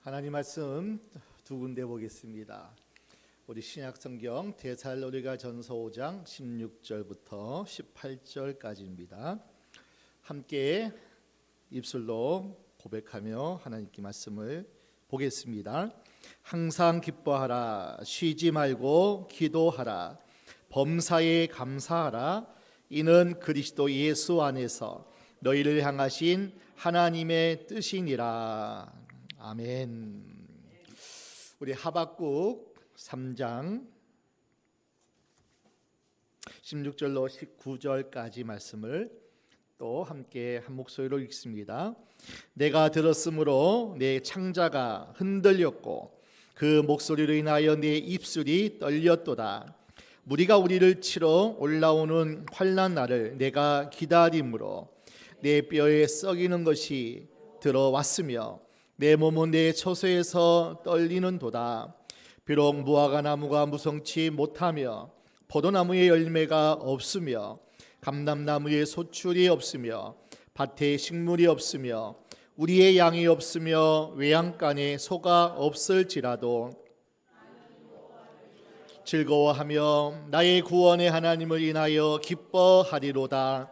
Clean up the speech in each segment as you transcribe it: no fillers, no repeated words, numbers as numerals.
하나님 말씀 두 군데 보겠습니다. 우리 신약성경 데살로니가 전서 5장 16절부터 18절까지입니다. 함께 입술로 고백하며 하나님께 말씀을 보겠습니다. 항상 기뻐하라, 쉬지 말고 기도하라, 범사에 감사하라. 이는 그리스도 예수 안에서 너희를 향하신 하나님의 뜻이니라. 아멘. 우리 하박국 3장 16절로 19절까지 말씀을 또 함께 한 목소리로 읽습니다. 내가 들었으므로 내 창자가 흔들렸고 그 목소리로 인하여 내 입술이 떨렸도다. 무리가 우리를 치러 올라오는 환난 날을 내가 기다림으로 내 뼈에 썩이는 것이 들어왔으며 내 몸은 내 처소에서 떨리는도다. 비록 무화과 나무가 무성치 못하며 포도나무의 열매가 없으며 감람나무에 소출이 없으며 밭에 식물이 없으며 우리의 양이 없으며 외양간에 소가 없을지라도 즐거워하며 나의 구원의 하나님을 인하여 기뻐하리로다.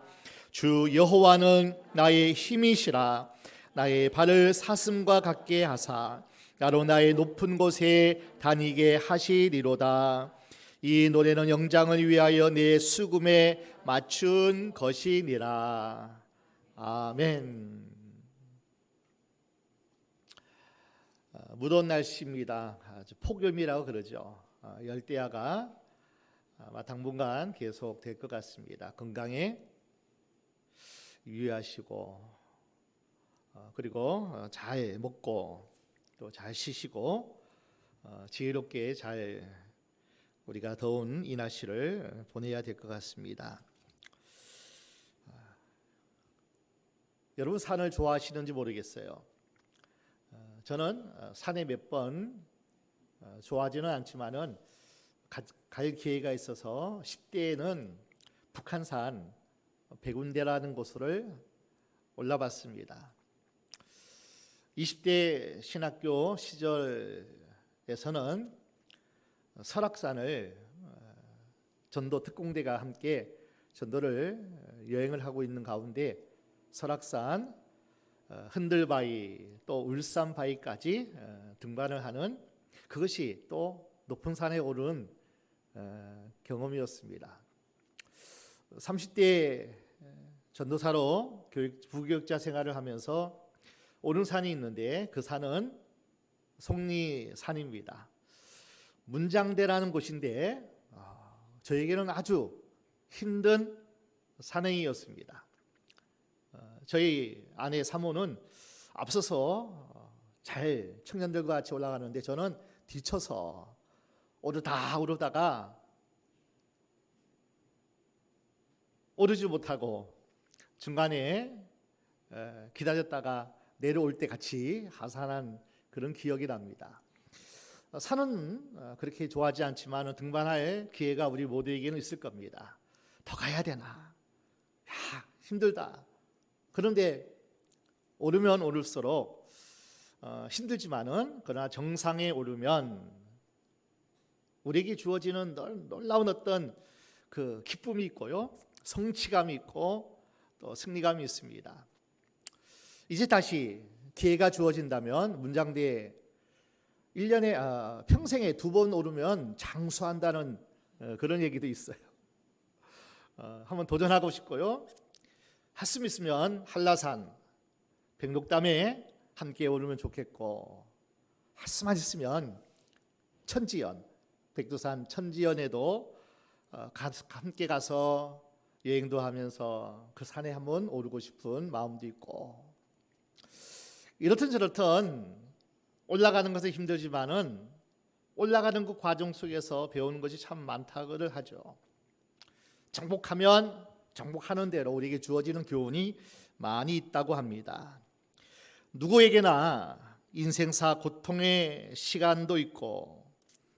주 여호와는 나의 힘이시라. 나의 발을 사슴과 같게 하사 나로 나의 높은 곳에 다니게 하시리로다. 이 노래는 영장을 위하여 내 수금에 맞춘 것이니라. 아멘. 무더운 날씨입니다. 폭염이라고 그러죠. 열대야가 당분간 계속 될 것 같습니다. 건강에 유의하시고 그리고 잘 먹고 또 잘 쉬시고 지혜롭게 잘 우리가 더운 이 날씨를 보내야 될 것 같습니다. 여러분 산을 좋아하시는지 모르겠어요. 저는 산에 몇 번 좋아하지는 않지만은 갈 기회가 있어서 10대에는 북한산 백운대라는 곳을 올라봤습니다. 20대 신학교 시절에서는 설악산을 전도 특공대가 함께 전도를 여행을 하고 있는 가운데 설악산, 흔들바위 또 울산바위까지 등반을 하는 그것이 또 높은 산에 오른 경험이었습니다. 30대 전도사로 부교육자 생활을 하면서 오른 산이 있는데 그 산은 속리산입니다. 문장대라는 곳인데 저에게는 아주 힘든 산행이었습니다. 저희 아내 사모는 앞서서 잘 청년들과 같이 올라가는데 저는 뒤쳐서 오르다가 오르지 못하고 중간에 기다렸다가 내려올 때 같이 하산한 그런 기억이 납니다. 산은 그렇게 좋아하지 않지만 등반할 기회가 우리 모두에게는 있을 겁니다. 더 가야 되나? 야, 힘들다. 그런데 오르면 오를수록 힘들지만은 그러나 정상에 오르면 우리에게 주어지는 놀라운 어떤 그 기쁨이 있고요, 성취감이 있고 또 승리감이 있습니다. 이제 다시 기회가 주어진다면 문장대에 1년에 평생에 2번 오르면 장수한다는 그런 얘기도 있어요. 한번 도전하고 싶고요. 할 수 있으면 한라산, 백록담에 함께 오르면 좋겠고 할 수만 있으면 천지연, 백두산 천지연에도 함께 가서 여행도 하면서 그 산에 한번 오르고 싶은 마음도 있고 이렇든 저렇든 올라가는 것은 힘들지만은 올라가는 그 과정 속에서 배우는 것이 참 많다고를 하죠. 정복하는 대로 우리에게 주어지는 교훈이 많이 있다고 합니다. 누구에게나 인생사 고통의 시간도 있고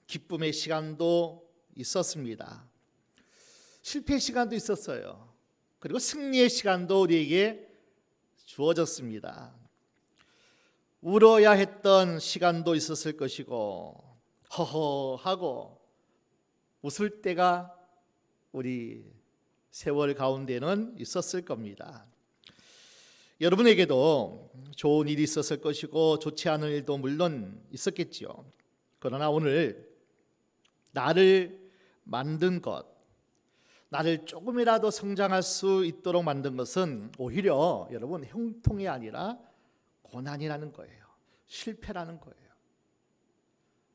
기쁨의 시간도 있었습니다. 실패의 시간도 있었어요. 그리고 승리의 시간도 우리에게 주어졌습니다. 울어야 했던 시간도 있었을 것이고 허허하고 웃을 때가 우리 세월 가운데는 있었을 겁니다. 여러분에게도 좋은 일이 있었을 것이고 좋지 않은 일도 물론 있었겠지요. 그러나 오늘 나를 만든 것, 나를 조금이라도 성장할 수 있도록 만든 것은 오히려 여러분 형통이 아니라 고난이라는 거예요. 실패라는 거예요.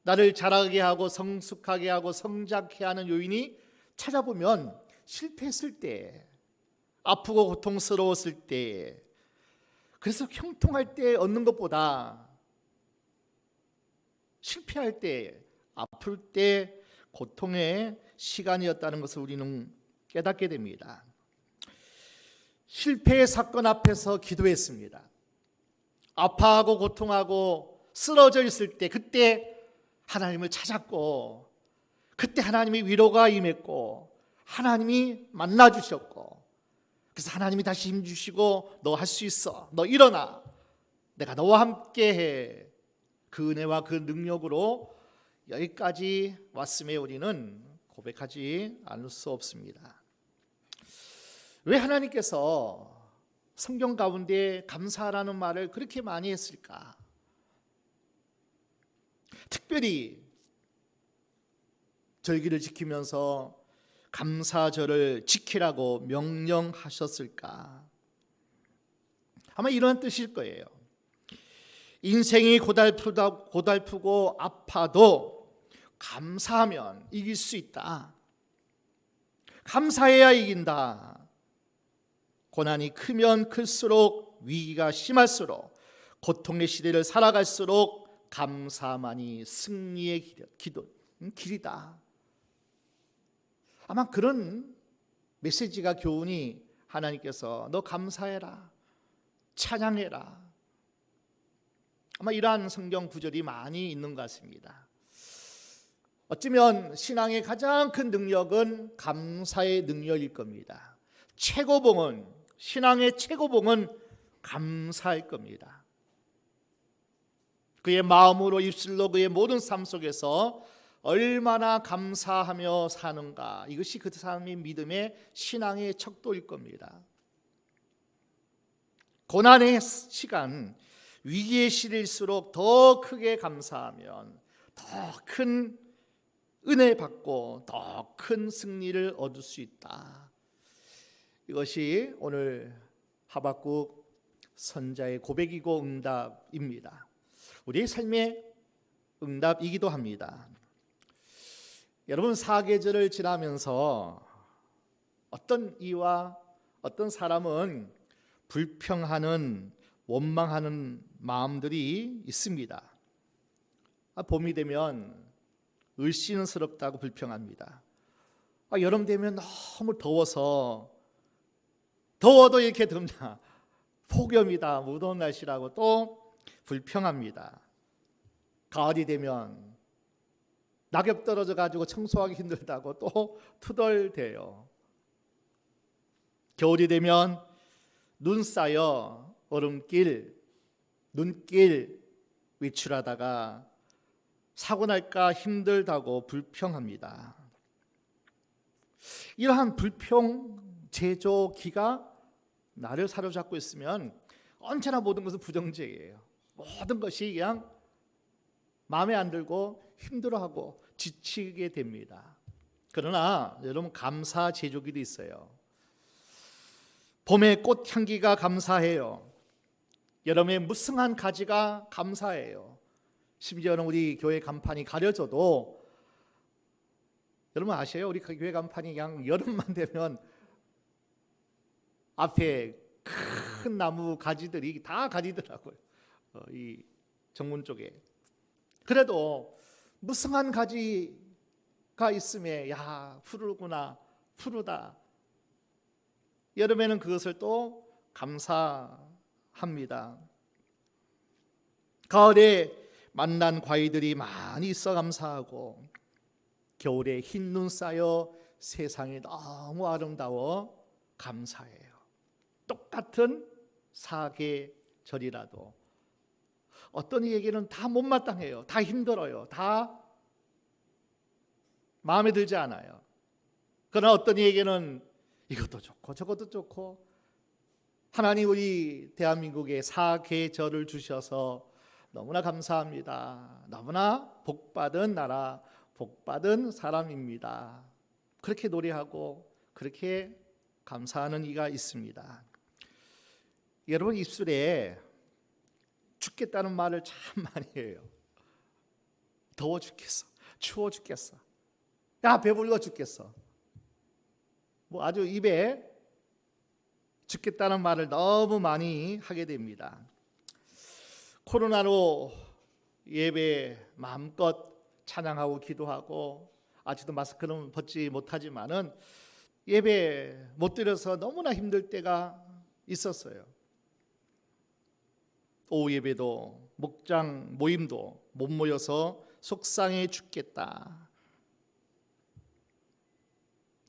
나를 자라게 하고 성숙하게 하고 성장케 하는 요인이 찾아보면 실패했을 때, 아프고 고통스러웠을 때, 그래서 형통할 때 얻는 것보다 실패할 때, 아플 때 고통의 시간이었다는 것을 우리는 깨닫게 됩니다. 실패의 사건 앞에서 기도했습니다. 아파하고 고통하고 쓰러져 있을 때 그때 하나님을 찾았고, 그때 하나님이 위로가 임했고 하나님이 만나주셨고, 그래서 하나님이 다시 힘주시고 너 할 수 있어, 너 일어나, 내가 너와 함께해, 그 은혜와 그 능력으로 여기까지 왔음에 우리는 고백하지 않을 수 없습니다. 왜 하나님께서 성경 가운데 감사라는 말을 그렇게 많이 했을까? 특별히 절기를 지키면서 감사절을 지키라고 명령하셨을까? 아마 이런 뜻일 거예요. 인생이 고달프고 아파도 감사하면 이길 수 있다. 감사해야 이긴다. 고난이 크면 클수록, 위기가 심할수록, 고통의 시대를 살아갈수록 감사만이 승리의 길이다. 아마 그런 메시지가, 교훈이 하나님께서 너 감사해라, 찬양해라, 아마 이러한 성경 구절이 많이 있는 것 같습니다. 어쩌면 신앙의 가장 큰 능력은 감사의 능력일 겁니다. 최고봉은, 신앙의 최고봉은 감사일 겁니다. 그의 마음으로 입술로 그의 모든 삶 속에서 얼마나 감사하며 사는가, 이것이 그 사람의 믿음의 신앙의 척도일 겁니다. 고난의 시간, 위기의 시일수록 더 크게 감사하면 더 큰 은혜 받고 더 큰 승리를 얻을 수 있다. 이것이 오늘 하박국 선자의 고백이고 응답입니다. 우리의 삶의 응답이기도 합니다. 여러분, 사계절을 지나면서 어떤 이와 어떤 사람은 불평하는, 원망하는 마음들이 있습니다. 봄이 되면 을씨는스럽다고 불평합니다. 여름 되면 너무 더워서, 더워도 이렇게 덥냐, 폭염이다, 무더운 날씨라고 또 불평합니다. 가을이 되면 낙엽 떨어져 가지고 청소하기 힘들다고 또 투덜대요. 겨울이 되면 눈 쌓여 얼음길, 눈길 외출하다가 사고 날까 힘들다고 불평합니다. 이러한 불평, 제조기가 나를 사로잡고 있으면 언제나 모든 것은 부정적이에요. 모든 것이 그냥 마음에 안 들고 힘들어하고 지치게 됩니다. 그러나 여러분, 감사 제조기도 있어요. 봄의 꽃향기가 감사해요. 여름의 무성한 가지가 감사해요. 심지어는 우리 교회 간판이 가려져도, 여러분 아세요? 우리 교회 간판이 그냥 여름만 되면 앞에 큰 나무 가지들이 다 가리더라고요. 이 정문 쪽에. 그래도 무성한 가지가 있음에, 야, 푸르구나, 푸르다. 여름에는 그것을 또 감사합니다. 가을에 만난 과일들이 많이 있어 감사하고, 겨울에 흰 눈 쌓여 세상이 너무 아름다워 감사해요. 똑같은 사계절이라도 어떤 이에게는 다 못마땅해요. 다 힘들어요. 다 마음에 들지 않아요. 그러나 어떤 이에게는 이것도 좋고 저것도 좋고, 하나님 우리 대한민국에 사계절을 주셔서 너무나 감사합니다. 너무나 복받은 나라, 복받은 사람입니다. 그렇게 노래하고 그렇게 감사하는 이가 있습니다. 여러분 입술에 죽겠다는 말을 참 많이 해요. 더워 죽겠어, 추워 죽겠어, 야 배불러 죽겠어. 뭐 아주 입에 죽겠다는 말을 너무 많이 하게 됩니다. 코로나로 예배 마음껏 찬양하고 기도하고, 아직도 마스크는 벗지 못하지만은 예배 못 드려서 너무나 힘들 때가 있었어요. 오후 예배도 목장 모임도 못 모여서 속상해 죽겠다.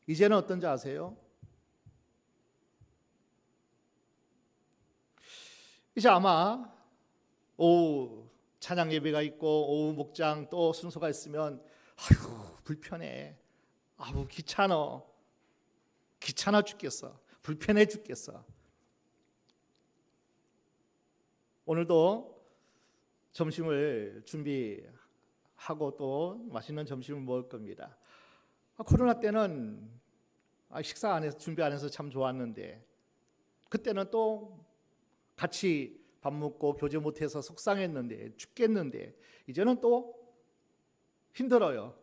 이제는 어떤지 아세요? 이제 아마 오후 찬양 예배가 있고 오후 목장 또 순서가 있으면 아유 불편해, 아우 귀찮아 죽겠어, 불편해 죽겠어. 오늘도 점심을 준비하고 또 맛있는 점심을 먹을 겁니다. 코로나 때는 식사 안 해서, 준비 안 해서 참 좋았는데, 그때는 또 같이 밥 먹고 교제 못해서 속상했는데, 죽겠는데, 이제는 또 힘들어요.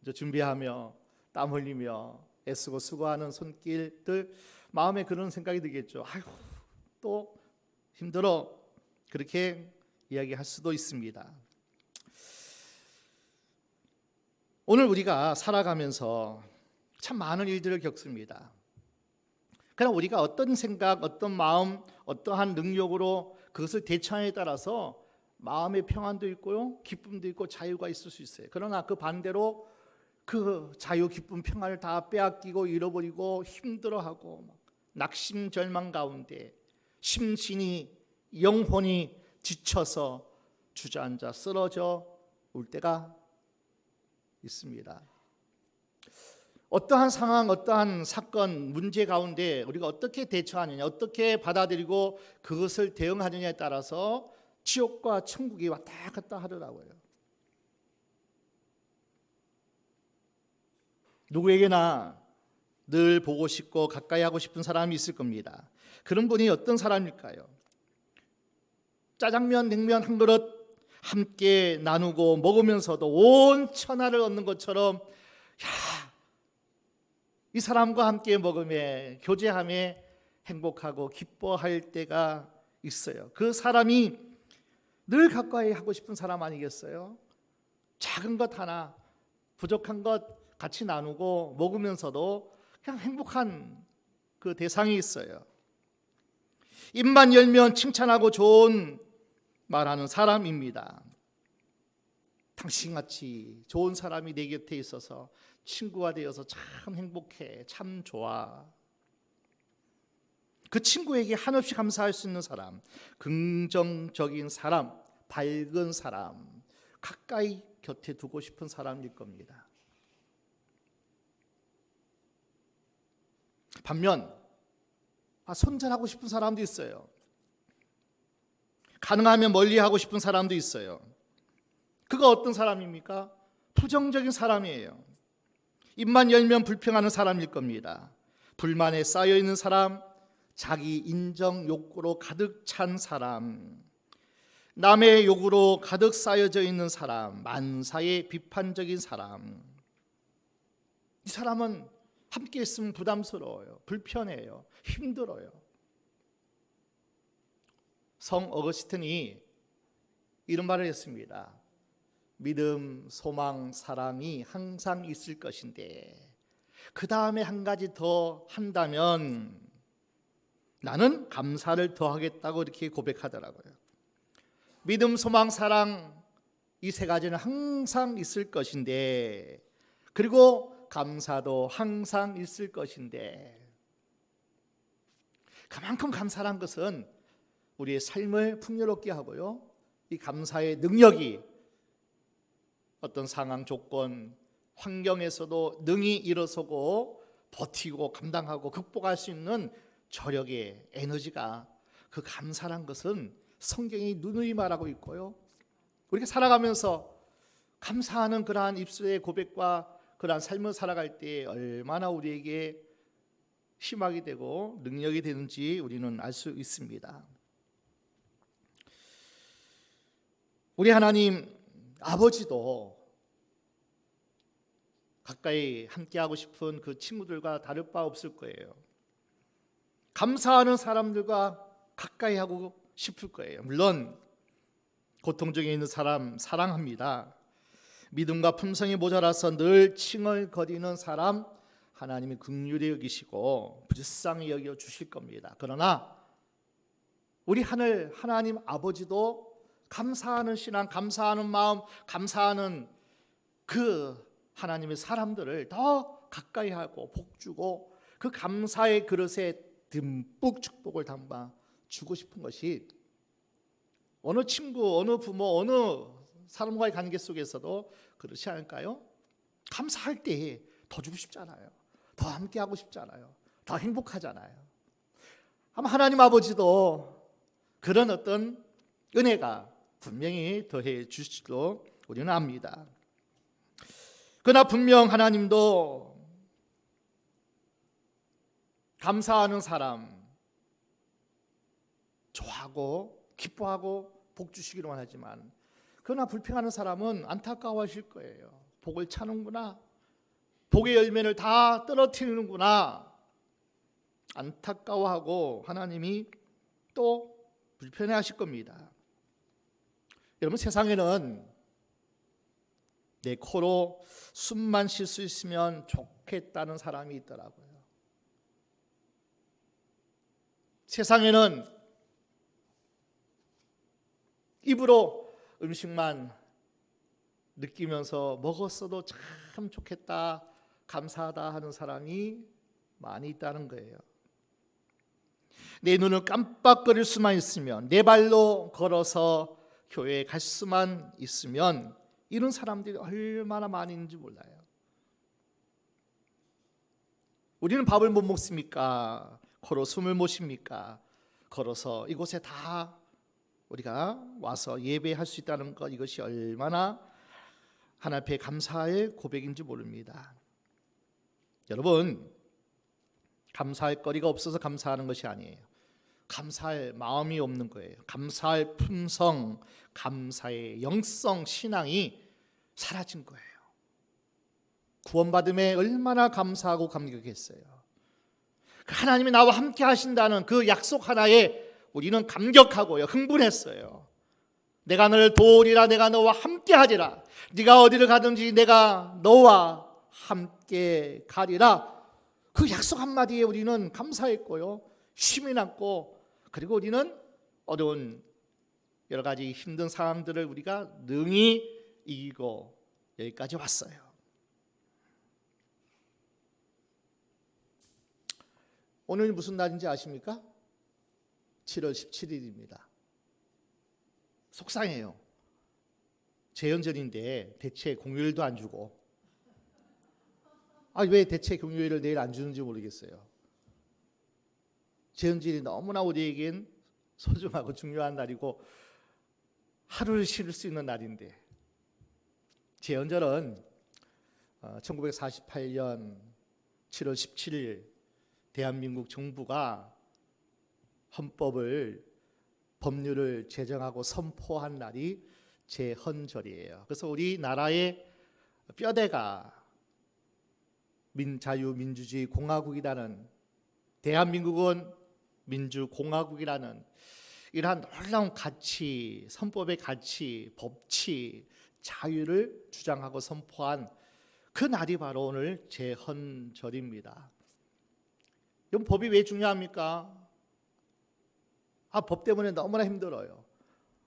이제 준비하며 땀 흘리며 애쓰고 수고하는 손길들, 마음에 그런 생각이 들겠죠. 아이고 또 힘들어, 그렇게 이야기할 수도 있습니다. 오늘 우리가 살아가면서 참 많은 일들을 겪습니다. 그러나 우리가 어떤 생각, 어떤 마음, 어떠한 능력으로 그것을 대처하느냐에 따라서 마음의 평안도 있고요, 기쁨도 있고 자유가 있을 수 있어요. 그러나 그 반대로 그 자유, 기쁨, 평안을 다 빼앗기고 잃어버리고 힘들어하고 낙심절망 가운데 심신이, 영혼이 지쳐서 주저앉아 쓰러져 올 때가 있습니다. 어떠한 상황, 어떠한 사건, 문제 가운데 우리가 어떻게 대처하느냐, 어떻게 받아들이고 그것을 대응하느냐에 따라서 지옥과 천국이 왔다 갔다 하더라고요. 누구에게나 늘 보고 싶고 가까이 하고 싶은 사람이 있을 겁니다. 그런 분이 어떤 사람일까요? 짜장면, 냉면 한 그릇 함께 나누고 먹으면서도 온 천하를 얻는 것처럼, 야, 이 사람과 함께 먹으며 교제하며 행복하고 기뻐할 때가 있어요. 그 사람이 늘 가까이 하고 싶은 사람 아니겠어요? 작은 것 하나, 부족한 것 같이 나누고 먹으면서도 그냥 행복한 그 대상이 있어요. 입만 열면 칭찬하고 좋은 말하는 사람입니다. 당신같이 좋은 사람이 내 곁에 있어서 친구가 되어서 참 행복해, 참 좋아. 그 친구에게 한없이 감사할 수 있는 사람, 긍정적인 사람, 밝은 사람, 가까이 곁에 두고 싶은 사람일 겁니다. 반면 손절하고 싶은 사람도 있어요. 가능하면 멀리하고 싶은 사람도 있어요. 그가 어떤 사람입니까? 부정적인 사람이에요. 입만 열면 불평하는 사람일 겁니다. 불만에 쌓여있는 사람, 자기 인정 욕구로 가득 찬 사람, 남의 욕으로 가득 쌓여져 있는 사람, 만사에 비판적인 사람. 이 사람은 함께 있으면 부담스러워요, 불편해요, 힘들어요. 성 어거스틴이 이런 말을 했습니다. 믿음, 소망, 사랑이 항상 있을 것인데 그 다음에 한 가지 더 한다면 나는 감사를 더하겠다고 이렇게 고백하더라고요. 믿음, 소망, 사랑, 이 세 가지는 항상 있을 것인데, 그리고 감사도 항상 있을 것인데, 그만큼 감사란 것은 우리의 삶을 풍요롭게 하고요, 이 감사의 능력이 어떤 상황, 조건, 환경에서도 능히 일어서고 버티고 감당하고 극복할 수 있는 저력의 에너지가, 그 감사란 것은 성경이 누누이 말하고 있고요. 우리가 살아가면서 감사하는 그러한 입술의 고백과 그러한 삶을 살아갈 때 얼마나 우리에게 희망이 되고 능력이 되는지 우리는 알 수 있습니다. 우리 하나님 아버지도 가까이 함께하고 싶은 그 친구들과 다를 바 없을 거예요. 감사하는 사람들과 가까이 하고 싶을 거예요. 물론 고통 중에 있는 사람 사랑합니다. 믿음과 품성이 모자라서 늘 칭얼거리는 사람 하나님이 긍휼히 여기시고 불쌍히 여겨 주실 겁니다. 그러나 우리 하늘 하나님 아버지도 감사하는 신앙, 감사하는 마음, 감사하는 그 하나님의 사람들을 더 가까이 하고 복주고 그 감사의 그릇에 듬뿍 축복을 담아 주고 싶은 것이 어느 친구, 어느 부모, 어느 사람과의 관계 속에서도 그렇지 않을까요? 감사할 때 더 주고 싶잖아요. 더 함께하고 싶잖아요. 더 행복하잖아요. 아마 하나님 아버지도 그런 어떤 은혜가 분명히 더해 주시도 우리는 압니다. 그러나 분명 하나님도 감사하는 사람 좋아하고 기뻐하고 복 주시기로만 하지만, 그러나 불평하는 사람은 안타까워하실 거예요. 복을 차는구나, 복의 열매를 다 떨어뜨리는구나, 안타까워하고 하나님이 또 불편해하실 겁니다. 여러분, 세상에는 내 코로 숨만 쉴 수 있으면 좋겠다는 사람이 있더라고요. 세상에는 입으로 음식만 느끼면서 먹었어도 참 좋겠다, 감사하다 하는 사람이 많이 있다는 거예요. 내 눈을 깜빡거릴 수만 있으면, 내 발로 걸어서 교회에 갈 수만 있으면 이런 사람들이 얼마나 많이 있는지 몰라요. 우리는 밥을 못 먹습니까? 코로 숨을 못 쉽니까? 걸어서 이곳에 다 우리가 와서 예배할 수 있다는 것, 이것이 얼마나 하나님 앞에 감사의 고백인지 모릅니다. 여러분, 감사할 거리가 없어서 감사하는 것이 아니에요. 감사할 마음이 없는 거예요. 감사할 품성, 감사의 영성, 신앙이 사라진 거예요. 구원받음에 얼마나 감사하고 감격했어요. 하나님이 나와 함께 하신다는 그 약속 하나에 우리는 감격하고요, 흥분했어요. 내가 너를 도우리라, 내가 너와 함께 하리라, 네가 어디를 가든지 내가 너와 함께 가리라, 그 약속 한마디에 우리는 감사했고요, 쉼이 났고, 그리고 우리는 어려운 여러 가지 힘든 상황들을 우리가 능히 이기고 여기까지 왔어요. 오늘 무슨 날인지 아십니까? 7월 17일입니다. 속상해요. 재연절인데 대체 공휴일도 안 주고, 왜 대체 공휴일을 내일 안 주는지 모르겠어요. 재연절이 너무나 우리에겐 소중하고 중요한 날이고 하루를 쉴 수 있는 날인데, 재연절은 1948년 7월 17일 대한민국 정부가 법률을 제정하고 선포한 날이 제헌절이에요. 그래서 우리나라의 뼈대가 자유민주주의 공화국이라는, 대한민국은 민주공화국이라는 이러한 놀라운 가치, 헌법의 가치, 법치, 자유를 주장하고 선포한 그 날이 바로 오늘 제헌절입니다. 이건 법이 왜 중요합니까? 법 때문에 너무나 힘들어요.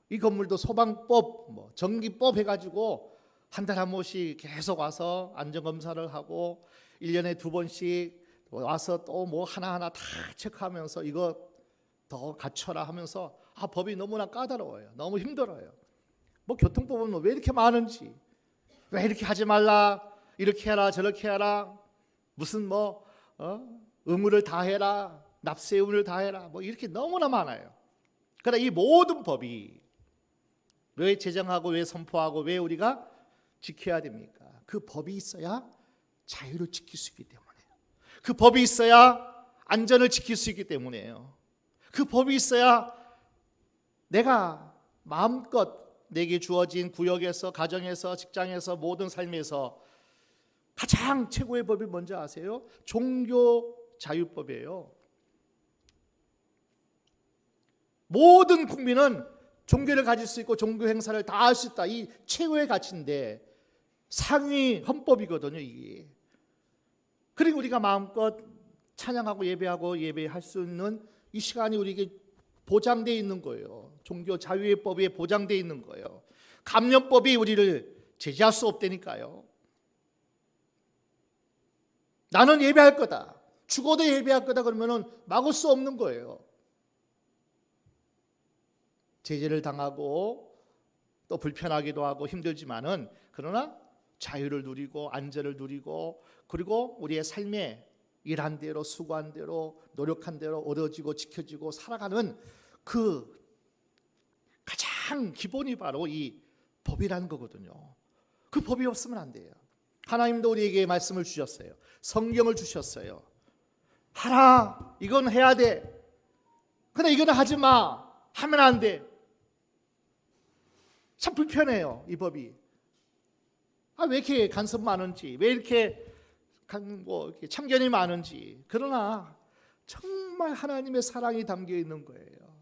이 건물도 소방법, 전기법 해가지고 한 달에 한 번씩 계속 와서 안전검사를 하고 1년에 2번씩 와서 또 하나하나 다 체크하면서 이거 더 갖춰라 하면서 법이 너무나 까다로워요. 너무 힘들어요. 뭐 교통법은 왜 이렇게 많은지, 왜 이렇게 하지 말라, 이렇게 해라 저렇게 해라, 무슨 의무를 다해라, 납세 의무를 다해라, 뭐 이렇게 너무나 많아요. 그러나 이 모든 법이 왜 제정하고 왜 선포하고 왜 우리가 지켜야 됩니까? 그 법이 있어야 자유를 지킬 수 있기 때문에요. 그 법이 있어야 안전을 지킬 수 있기 때문에요. 그 법이 있어야 내가 마음껏 내게 주어진 구역에서, 가정에서, 직장에서, 모든 삶에서 가장 최고의 법이 뭔지 아세요? 종교 자유법이에요. 모든 국민은 종교를 가질 수 있고 종교 행사를 다 할 수 있다. 이 최고의 가치인데 상위 헌법이거든요, 이게. 그리고 우리가 마음껏 찬양하고 예배할 수 있는 이 시간이 우리에게 보장되어 있는 거예요. 종교 자유의 법에 보장되어 있는 거예요. 감염법이 우리를 제재할 수 없다니까요. 나는 예배할 거다, 죽어도 예배할 거다 그러면은 막을 수 없는 거예요. 제재를 당하고 또 불편하기도 하고 힘들지만은, 그러나 자유를 누리고 안전을 누리고, 그리고 우리의 삶에 일한 대로 수고한 대로 노력한 대로 얻어지고 지켜지고 살아가는 그 가장 기본이 바로 이 법이라는 거거든요. 그 법이 없으면 안 돼요. 하나님도 우리에게 말씀을 주셨어요. 성경을 주셨어요. 하라, 이건 해야 돼. 근데 이거는 하지 마, 하면 안 돼. 참 불편해요, 이 법이. 왜 이렇게 간섭 많은지, 왜 이렇게 이렇게 참견이 많은지. 그러나 정말 하나님의 사랑이 담겨 있는 거예요.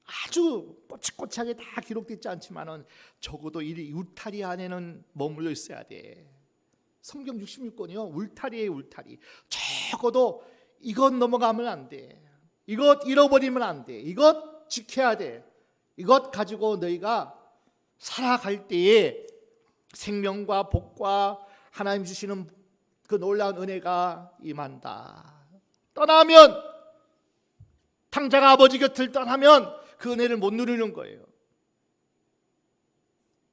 아주 꼬치꼬치하게 다 기록되지 않지만은 적어도 이 울타리 안에는 머물러 있어야 돼. 성경 66권이요, 울타리예요, 울타리. 적어도 이것 넘어가면 안 돼, 이것 잃어버리면 안 돼, 이것 지켜야 돼. 이것 가지고 너희가 살아갈 때에 생명과 복과 하나님 주시는 그 놀라운 은혜가 임한다. 떠나면, 당자가 아버지 곁을 떠나면 그 은혜를 못 누리는 거예요.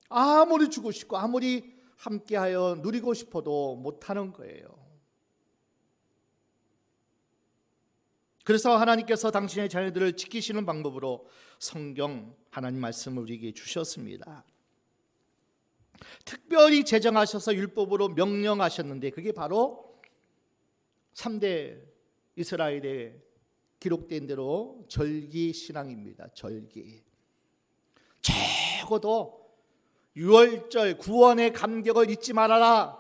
아무리 주고 싶고 아무리 함께하여 누리고 싶어도 못하는 거예요. 그래서 하나님께서 당신의 자녀들을 지키시는 방법으로 성경 하나님 말씀을 우리에게 주셨습니다. 특별히 제정하셔서 율법으로 명령하셨는데, 그게 바로 3대 이스라엘에 기록된 대로 절기 신앙입니다. 절기. 적어도 유월절 구원의 감격을 잊지 말아라.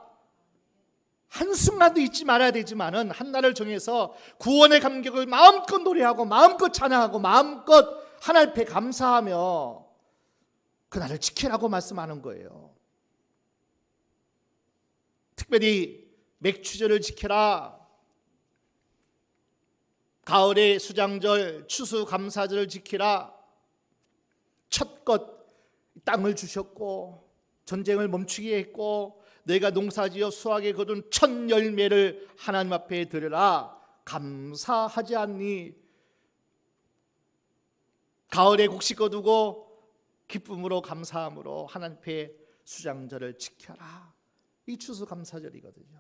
한순간도 잊지 말아야 되지만은 한날을 정해서 구원의 감격을 마음껏 노래하고 마음껏 찬양하고 마음껏 하나님 앞에 감사하며 그날을 지키라고 말씀하는 거예요. 특별히 맥추절을 지켜라. 가을의 수장절, 추수감사절을 지키라. 첫것 땅을 주셨고 전쟁을 멈추게 했고 너희가 농사지어 수확에 거둔 첫 열매를 하나님 앞에 드려라. 감사하지 않니? 가을에 곡식 거두고 기쁨으로 감사함으로 하나님 앞에 수장절을 지켜라. 이 추수감사절이거든요.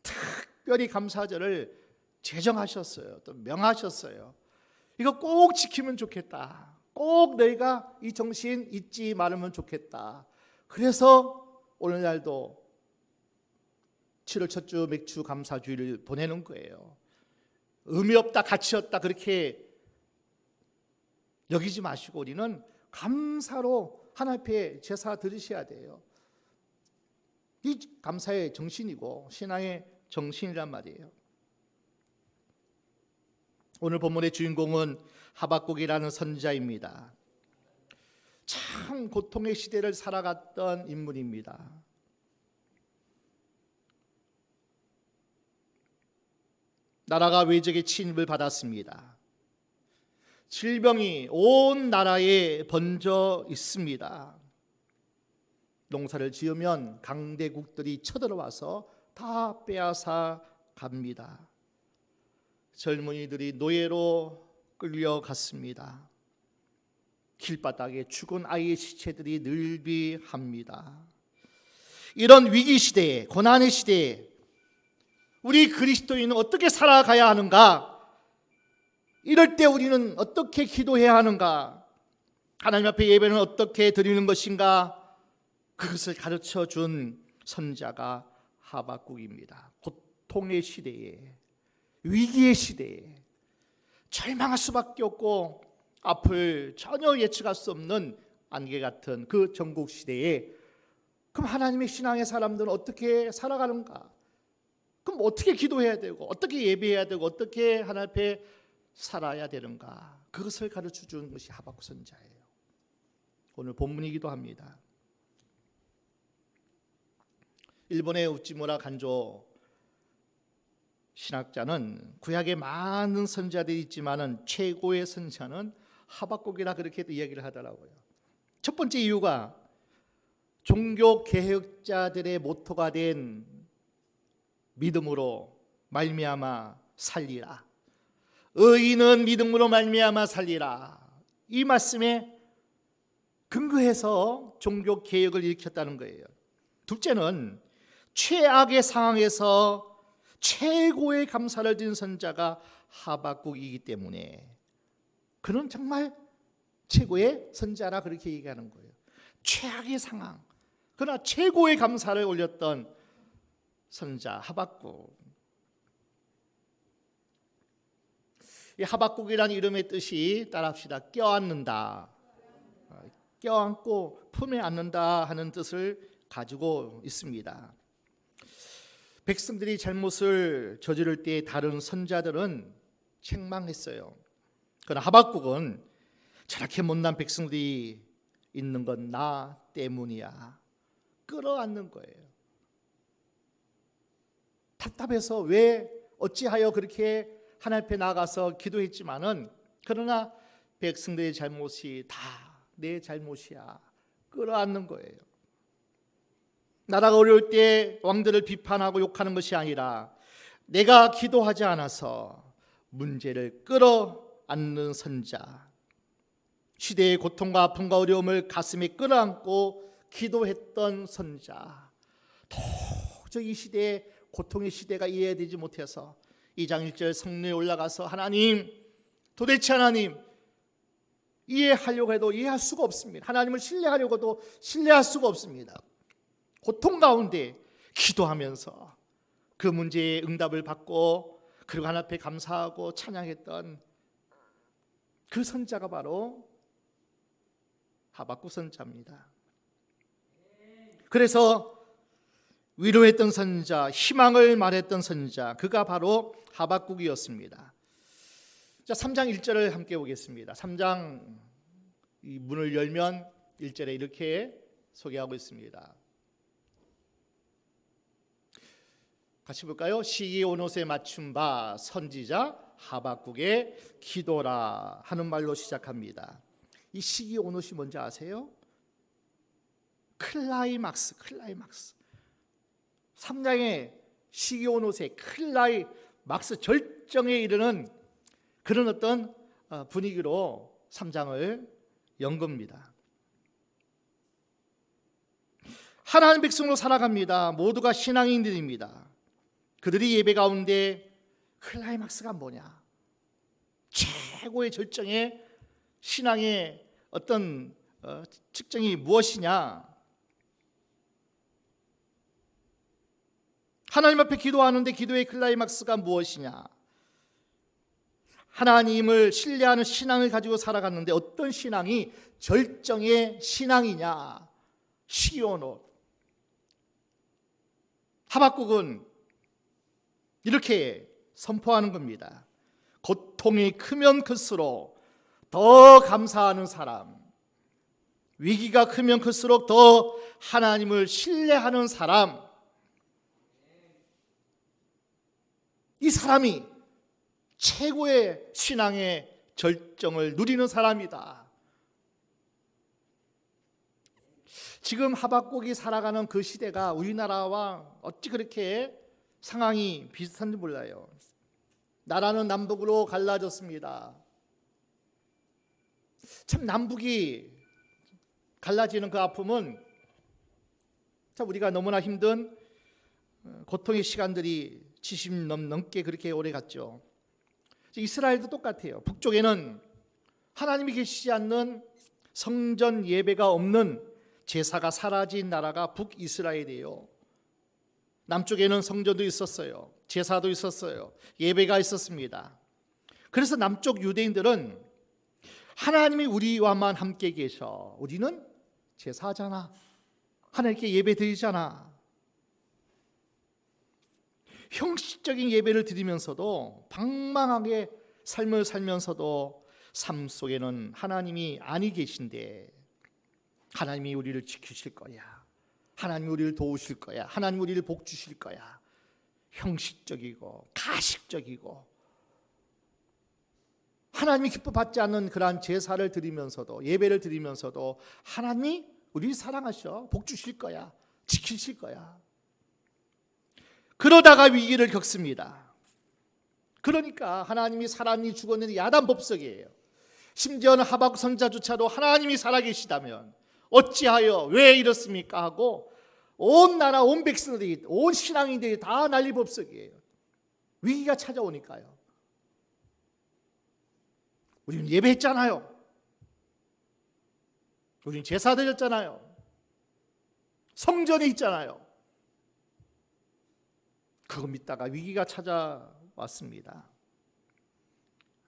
특별히 감사절을 제정하셨어요. 또 명하셨어요. 이거 꼭 지키면 좋겠다. 꼭 너희가 이 정신 잊지 말으면 좋겠다. 그래서 오늘날도 7월 첫 주 맥주 감사주의를 보내는 거예요. 의미 없다, 가치 없다 그렇게 여기지 마시고 우리는 감사로 하나님 앞에 제사 드리셔야 돼요. 이 감사의 정신이고 신앙의 정신이란 말이에요. 오늘 본문의 주인공은 하박국이라는 선지자입니다. 참 고통의 시대를 살아갔던 인물입니다. 나라가 외적의 침입을 받았습니다. 질병이 온 나라에 번져 있습니다. 농사를 지으면 강대국들이 쳐들어와서 다 빼앗아 갑니다. 젊은이들이 노예로 끌려갔습니다. 길바닥에 죽은 아이의 시체들이 늘비합니다. 이런 위기 시대에, 고난의 시대에 우리 그리스도인은 어떻게 살아가야 하는가? 이럴 때 우리는 어떻게 기도해야 하는가? 하나님 앞에 예배는 어떻게 드리는 것인가? 그것을 가르쳐 준 선자가 하박국입니다. 고통의 시대에, 위기의 시대에 절망할 수밖에 없고 앞을 전혀 예측할 수 없는 안개 같은 그 전국 시대에 그럼 하나님의 신앙의 사람들은 어떻게 살아가는가? 그럼 어떻게 기도해야 되고 어떻게 예배해야 되고 어떻게 하나님 앞에 살아야 되는가? 그것을 가르쳐 주는 것이 하박국 선자예요. 오늘 본문이기도 합니다. 일본의 우찌무라 간조 신학자는 구약에 많은 선자들이 있지만은 최고의 선자는 하박국이라 그렇게 이야기를 하더라고요. 첫 번째 이유가 종교 개혁자들의 모토가 된 믿음으로 말미암아 살리라. 의인은 믿음으로 말미암아 살리라. 이 말씀에 근거해서 종교 개혁을 일으켰다는 거예요. 둘째는 최악의 상황에서 최고의 감사를 드린 선자가 하박국이기 때문에 그는 정말 최고의 선자라 그렇게 얘기하는 거예요. 최악의 상황, 그러나 최고의 감사를 올렸던 선자 하박국. 이 하박국이라는 이름의 뜻이 따라합시다. 껴안는다, 껴안고 품에 안는다 하는 뜻을 가지고 있습니다. 백성들이 잘못을 저지를 때 다른 선자들은 책망했어요. 그러나 하박국은 저렇게 못난 백성들이 있는 건 나 때문이야. 끌어안는 거예요. 답답해서 왜 어찌하여 그렇게 하나님 앞에 나가서 기도했지만은 그러나 백성들의 잘못이 다 내 잘못이야. 끌어안는 거예요. 나라가 어려울 때 왕들을 비판하고 욕하는 것이 아니라 내가 기도하지 않아서 문제를 끌어안는 선자, 시대의 고통과 아픔과 어려움을 가슴에 끌어안고 기도했던 선자, 도저히 이 시대의 고통의 시대가 이해되지 못해서 2장 1절 성령에 올라가서 하나님, 도대체 하나님 이해하려고 해도 이해할 수가 없습니다. 하나님을 신뢰하려고도 신뢰할 수가 없습니다. 고통 가운데 기도하면서 그 문제의 응답을 받고 그리고 하나님 앞에 감사하고 찬양했던 그 선자가 바로 하박국 선자입니다. 그래서 위로했던 선자, 희망을 말했던 선자, 그가 바로 하박국이었습니다. 자, 3장 1절을 함께 보겠습니다. 3장 이 문을 열면 1절에 이렇게 소개하고 있습니다. 같이 볼까요? 시기 온 옷에 맞춘 바 선지자 하박국의 기도라 하는 말로 시작합니다. 이 시기 온 옷이 뭔지 아세요? 클라이막스. 3장의 시기 온 옷의 클라이막스, 절정에 이르는 그런 어떤 분위기로 3장을 연 겁니다. 하나님 백성으로 살아갑니다. 모두가 신앙인들입니다. 그들이 예배 가운데 클라이막스가 뭐냐? 최고의 절정의 신앙의 어떤 측정이 무엇이냐? 하나님 앞에 기도하는데 기도의 클라이막스가 무엇이냐? 하나님을 신뢰하는 신앙을 가지고 살아갔는데 어떤 신앙이 절정의 신앙이냐? 시기온옷. 하박국은 이렇게 선포하는 겁니다. 고통이 크면 클수록 더 감사하는 사람, 위기가 크면 클수록 더 하나님을 신뢰하는 사람, 이 사람이 최고의 신앙의 절정을 누리는 사람이다. 지금 하박국이 살아가는 그 시대가 우리나라와 어찌 그렇게 상황이 비슷한지 몰라요. 나라는 남북으로 갈라졌습니다. 참 남북이 갈라지는 그 아픔은 참 우리가 너무나 힘든 고통의 시간들이 70년 넘게 그렇게 오래 갔죠. 이스라엘도 똑같아요. 북쪽에는 하나님이 계시지 않는 성전 예배가 없는 제사가 사라진 나라가 북이스라엘이에요. 남쪽에는 성전도 있었어요. 제사도 있었어요. 예배가 있었습니다. 그래서 남쪽 유대인들은 하나님이 우리와만 함께 계셔. 우리는 제사하잖아. 하나님께 예배 드리잖아. 형식적인 예배를 드리면서도 방망하게 삶을 살면서도 삶 속에는 하나님이 아니 계신데 하나님이 우리를 지키실 거야. 하나님이 우리를 도우실 거야. 하나님이 우리를 복 주실 거야. 형식적이고 가식적이고 하나님이 기뻐받지 않는 그러한 제사를 드리면서도 예배를 드리면서도 하나님이 우리를 사랑하셔. 복 주실 거야. 지키실 거야. 그러다가 위기를 겪습니다. 그러니까 하나님이 사람이 죽었는데 야단법석이에요. 심지어는 하박국 선지자조차도 하나님이 살아계시다면 어찌하여 왜 이렇습니까 하고 온 나라 온 백성들이 온 신앙인들이 다 난리법석이에요. 위기가 찾아오니까요. 우리는 예배했잖아요. 우리는 제사 드렸잖아요. 성전에 있잖아요. 그거 믿다가 위기가 찾아왔습니다.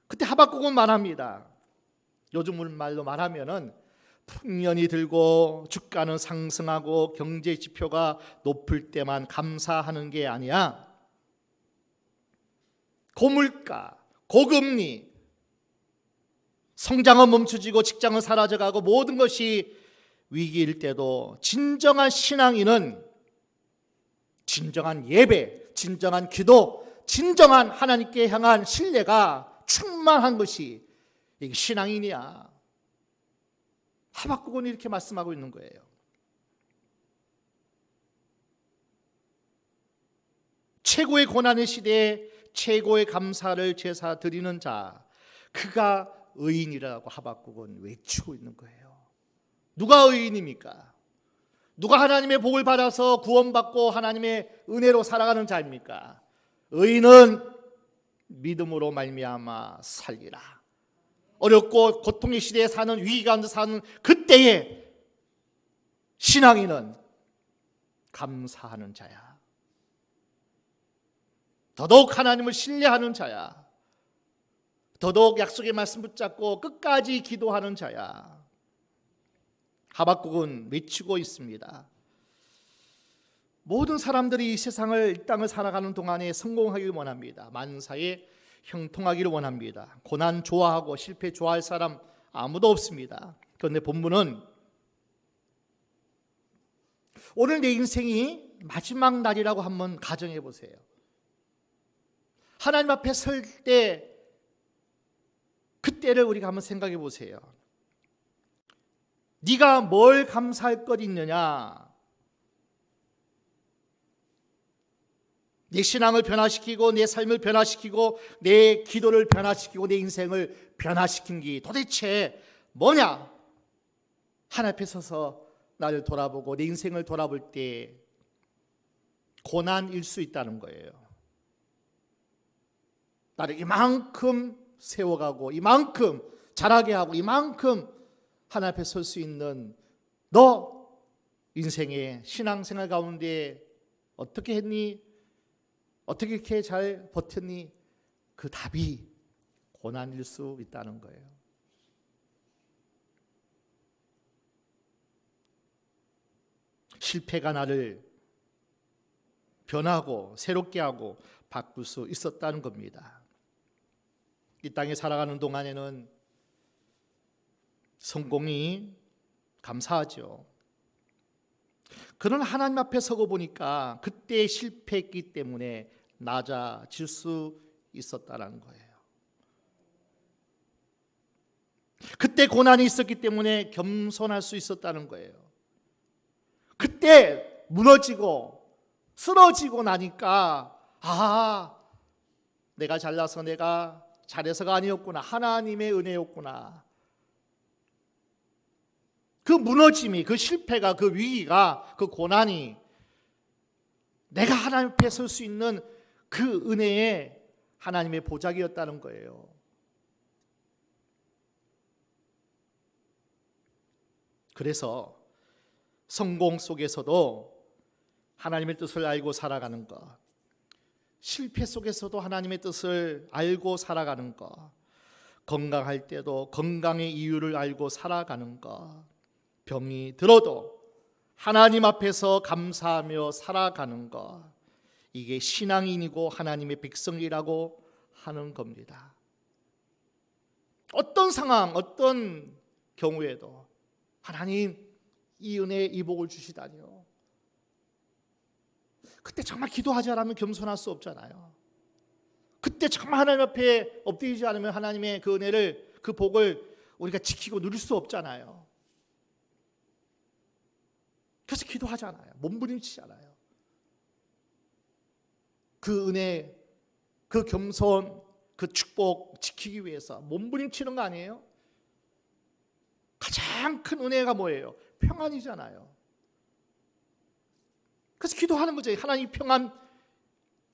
그때 하박국은 말합니다. 요즘 말로 말하면은 풍년이 들고 주가는 상승하고 경제 지표가 높을 때만 감사하는 게 아니야. 고물가, 고금리, 성장은 멈춰지고 직장은 사라져가고 모든 것이 위기일 때도 진정한 신앙인은 진정한 예배, 진정한 기도, 진정한 하나님께 향한 신뢰가 충만한 것이 이게 신앙인이야. 하박국은 이렇게 말씀하고 있는 거예요. 최고의 고난의 시대에 최고의 감사를 제사 드리는 자, 그가 의인이라고 하박국은 외치고 있는 거예요. 누가 의인입니까? 누가 하나님의 복을 받아서 구원받고 하나님의 은혜로 살아가는 자입니까? 의인은 믿음으로 말미암아 살리라. 어렵고 고통의 시대에 사는 위기 가운데 사는 그때에 신앙인은 감사하는 자야. 더더욱 하나님을 신뢰하는 자야. 더더욱 약속의 말씀 붙잡고 끝까지 기도하는 자야. 하박국은 외치고 있습니다. 모든 사람들이 이 세상을 이 땅을 살아가는 동안에 성공하기를 원합니다. 만사에 형통하기를 원합니다. 고난 좋아하고 실패 좋아할 사람 아무도 없습니다. 그런데 본문은 오늘 내 인생이 마지막 날이라고 한번 가정해 보세요. 하나님 앞에 설 때 그때를 우리가 한번 생각해 보세요. 네가 뭘 감사할 것 있느냐? 내 신앙을 변화시키고 내 삶을 변화시키고 내 기도를 변화시키고 내 인생을 변화시킨 게 도대체 뭐냐? 하나님 앞에 서서 나를 돌아보고 내 인생을 돌아볼 때 고난일 수 있다는 거예요. 나를 이만큼 세워가고 이만큼 자라게 하고 이만큼 하나님 앞에 설 수 있는 너 인생의 신앙생활 가운데 어떻게 했니? 어떻게 이렇게 잘 버텼니? 그 답이 고난일 수 있다는 거예요. 실패가 나를 변하고 새롭게 하고 바꿀 수 있었다는 겁니다. 이 땅에 살아가는 동안에는 성공이 감사하죠. 그런 하나님 앞에 서고 보니까 그때 실패했기 때문에 낮아질 수 있었다는 거예요. 그때 고난이 있었기 때문에 겸손할 수 있었다는 거예요. 그때 무너지고 쓰러지고 나니까 내가 잘나서 내가 잘해서가 아니었구나. 하나님의 은혜였구나. 그 무너짐이, 그 실패가, 그 위기가, 그 고난이 내가 하나님 앞에 설 수 있는 그 은혜의 하나님의 보작이었다는 거예요. 그래서 성공 속에서도 하나님의 뜻을 알고 살아가는 것, 실패 속에서도 하나님의 뜻을 알고 살아가는 것, 건강할 때도 건강의 이유를 알고 살아가는 것, 병이 들어도 하나님 앞에서 감사하며 살아가는 것, 이게 신앙인이고 하나님의 백성이라고 하는 겁니다. 어떤 상황, 어떤 경우에도 하나님 이 은혜, 이 복을 주시다니요. 그때 정말 기도하지 않으면 겸손할 수 없잖아요. 그때 정말 하나님 앞에 엎드리지 않으면 하나님의 그 은혜를, 그 복을 우리가 지키고 누릴 수 없잖아요. 그래서 기도하잖아요. 몸부림치잖아요. 그 은혜, 그 겸손, 그 축복 지키기 위해서 몸부림치는 거 아니에요? 가장 큰 은혜가 뭐예요? 평안이잖아요. 그래서 기도하는 거죠. 하나님 평안,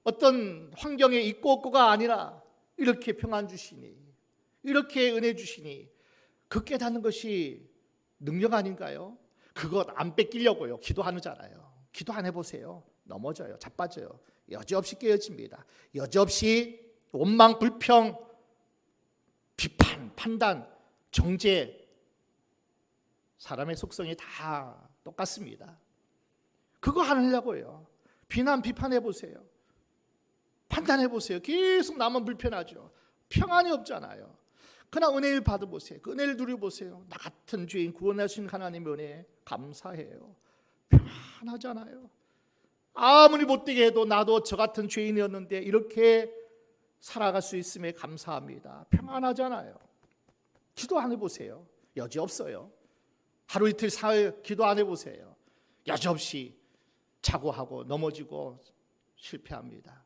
어떤 환경에 있고 없고가 아니라 이렇게 평안 주시니, 이렇게 은혜 주시니, 그 깨닫는 것이 능력 아닌가요? 그것 안 뺏기려고요. 기도하잖아요. 기도 안 해보세요. 넘어져요. 자빠져요. 여지없이 깨어집니다. 여지없이 원망, 불평, 비판, 판단, 정죄, 사람의 속성이 다 똑같습니다. 그거 안 하려고요. 비난, 비판해보세요. 판단해보세요. 계속 나만 불편하죠. 평안이 없잖아요. 그러나 은혜를 받아보세요. 그 은혜를 누려보세요. 나 같은 죄인 구원하신 하나님의 은혜에 감사해요. 평안하잖아요. 아무리 못되게 해도 나도 저 같은 죄인이었는데 이렇게 살아갈 수 있음에 감사합니다. 평안하잖아요. 기도 안 해보세요. 여지 없어요. 하루 이틀 사흘 기도 안 해보세요. 여지없이 자고하고 넘어지고 실패합니다.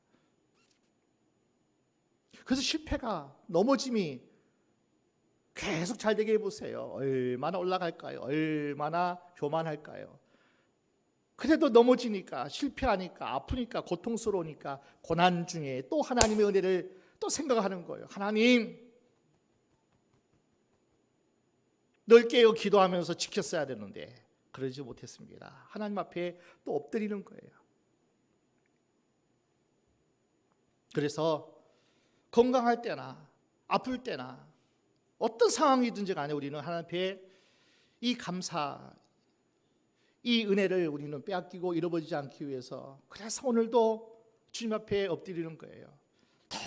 그래서 실패가, 넘어짐이 계속 잘 되게 해보세요. 얼마나 올라갈까요? 얼마나 교만할까요? 그래도 넘어지니까, 실패하니까, 아프니까, 고통스러우니까 고난 중에 또 하나님의 은혜를 또 생각하는 거예요. 하나님, 늘 깨어 기도하면서 지켰어야 되는데 그러지 못했습니다. 하나님 앞에 또 엎드리는 거예요. 그래서 건강할 때나 아플 때나 어떤 상황이든지 간에 우리는 하나님 앞에 이 감사, 이 은혜를 우리는 빼앗기고 잃어버리지 않기 위해서, 그래서 오늘도 주님 앞에 엎드리는 거예요. 더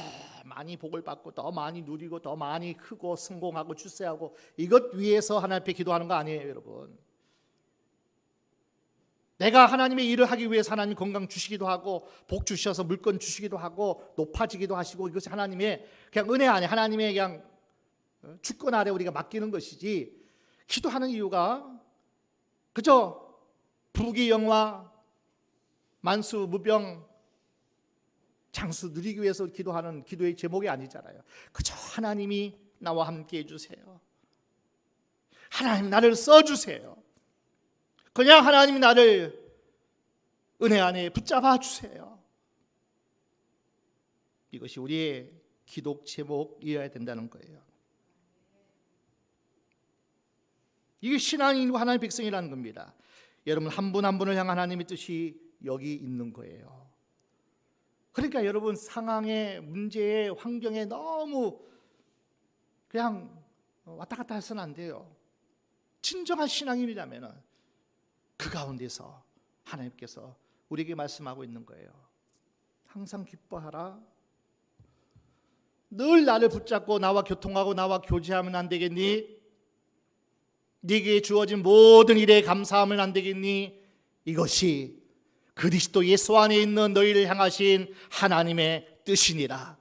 많이 복을 받고 더 많이 누리고 더 많이 크고 성공하고 출세하고, 이것 위해서 하나님 앞에 기도하는 거 아니에요, 여러분. 내가 하나님의 일을 하기 위해서 하나님 건강 주시기도 하고 복 주셔서 물건 주시기도 하고 높아지기도 하시고, 이것이 하나님의 그냥 은혜 아니에요. 하나님의 그냥 주권 아래 우리가 맡기는 것이지, 기도하는 이유가 그저 부귀 영화 만수 무병 장수 누리기 위해서 기도하는 기도의 제목이 아니잖아요. 그저 하나님이 나와 함께 해주세요. 하나님 나를 써주세요. 그냥 하나님이 나를 은혜 안에 붙잡아 주세요. 이것이 우리의 기도 제목이어야 된다는 거예요. 이게 신앙인이고 하나님의 백성이라는 겁니다. 여러분 한 분 한 분을 향한 하나님의 뜻이 여기 있는 거예요. 그러니까 여러분 상황에, 문제에, 환경에 너무 그냥 왔다 갔다 해서는 안 돼요. 진정한 신앙인이라면 그 가운데서 하나님께서 우리에게 말씀하고 있는 거예요. 항상 기뻐하라. 늘 나를 붙잡고 나와 교통하고 나와 교제하면 안 되겠니? 네게 주어진 모든 일에 감사하면 안 되겠니? 이것이 그리스도 예수 안에 있는 너희를 향하신 하나님의 뜻이니라.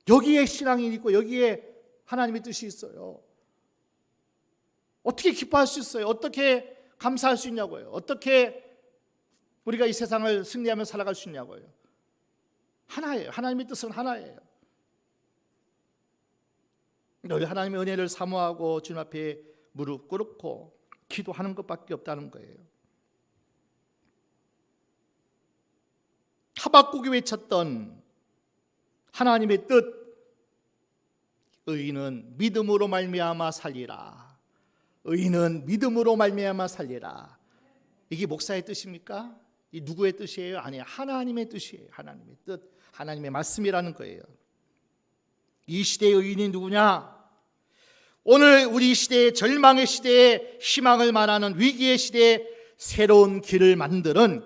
여기에 신앙이 있고 여기에 하나님의 뜻이 있어요. 어떻게 기뻐할 수 있어요? 어떻게 감사할 수 있냐고요? 어떻게 우리가 이 세상을 승리하며 살아갈 수 있냐고요? 하나예요. 하나님의 뜻은 하나예요. 늘 하나님의 은혜를 사모하고 주님 앞에 무릎 꿇고 기도하는 것밖에 없다는 거예요. 하박국이 외쳤던 하나님의 뜻, 의인은 믿음으로 말미암아 살리라. 의인은 믿음으로 말미암아 살리라. 이게 목사의 뜻입니까? 이 누구의 뜻이에요? 아니에요. 하나님의 뜻이에요. 하나님의 뜻, 하나님의 말씀이라는 거예요. 이 시대의 의인이 누구냐? 오늘 우리 시대의 절망의 시대에 희망을 말하는 위기의 시대에 새로운 길을 만드는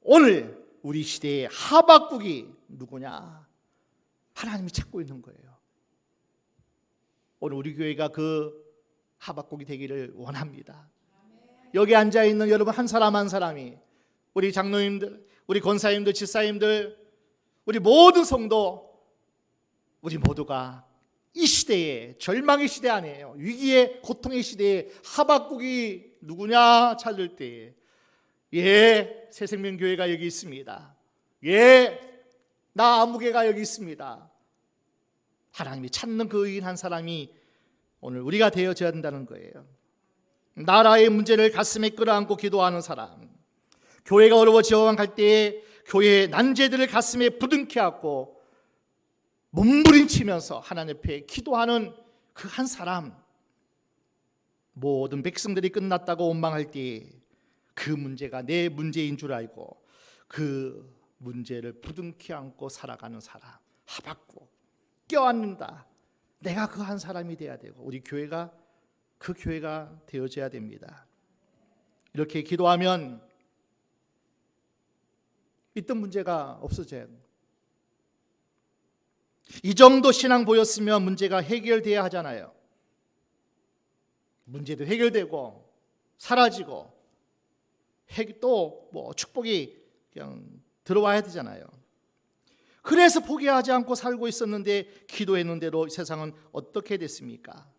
오늘 우리 시대의 하박국이 누구냐? 하나님이 찾고 있는 거예요. 오늘 우리 교회가 그 하박국이 되기를 원합니다. 여기 앉아있는 여러분 한 사람 한 사람이, 우리 장로님들, 우리 권사님들, 집사님들, 우리 모든 성도, 우리 모두가 이 시대에, 절망의 시대 아니에요, 위기의 고통의 시대에 하박국이 누구냐 찾을 때에, 예, 새생명교회가 여기 있습니다. 예, 나 아무개가 여기 있습니다. 하나님이 찾는 그 의인 한 사람이 오늘 우리가 되어져야 된다는 거예요. 나라의 문제를 가슴에 끌어안고 기도하는 사람, 교회가 어려워져 갈 때에 교회의 난제들을 가슴에 부둥켜 안고 몸부림치면서 하나님 앞에 기도하는 그 한 사람, 모든 백성들이 끝났다고 원망할 때에 그 문제가 내 문제인 줄 알고 그 문제를 부둥켜 안고 살아가는 사람, 하박국, 껴안는다. 내가 그 한 사람이 돼야 되고 우리 교회가 그 교회가 되어져야 됩니다. 이렇게 기도하면 있던 문제가 없어져요. 이 정도 신앙 보였으면 문제가 해결돼야 하잖아요. 문제도 해결되고 사라지고 또 뭐 축복이 그냥 들어와야 되잖아요. 그래서 포기하지 않고 살고 있었는데 기도했는 대로 세상은 어떻게 됐습니까?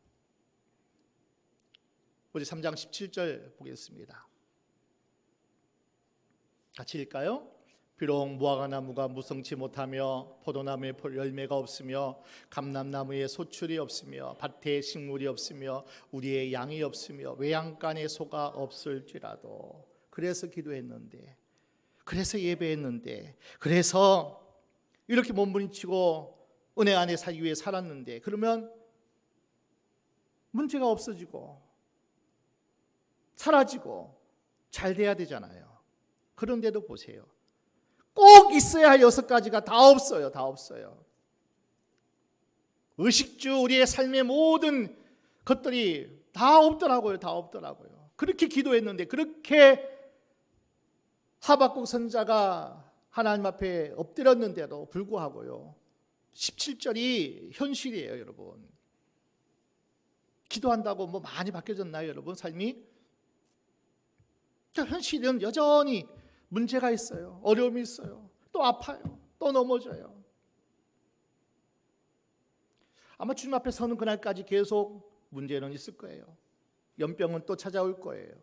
우리 3장 17절 보겠습니다. 같이 읽을까요? 비록 무화과나무가 무성치 못하며 포도나무에 열매가 없으며 감람나무에 소출이 없으며 밭에 식물이 없으며 우리의 양이 없으며 외양간에 소가 없을지라도, 그래서 기도했는데, 그래서 예배했는데, 그래서 이렇게 몸부림치고 은혜 안에 살기 위해 살았는데, 그러면 문제가 없어지고 사라지고 잘 돼야 되잖아요. 그런데도 보세요. 꼭 있어야 할 6가지가 다 없어요. 다 없어요. 의식주, 우리의 삶의 모든 것들이 다 없더라고요. 다 없더라고요. 그렇게 기도했는데, 그렇게 하박국 선자가 하나님 앞에 엎드렸는데도 불구하고요, 17절이 현실이에요. 여러분, 기도한다고 뭐 많이 바뀌어졌나요? 여러분 삶이? 현실은 여전히 문제가 있어요. 어려움이 있어요. 또 아파요. 또 넘어져요. 아마 주님 앞에 서는 그날까지 계속 문제는 있을 거예요. 연병은 또 찾아올 거예요.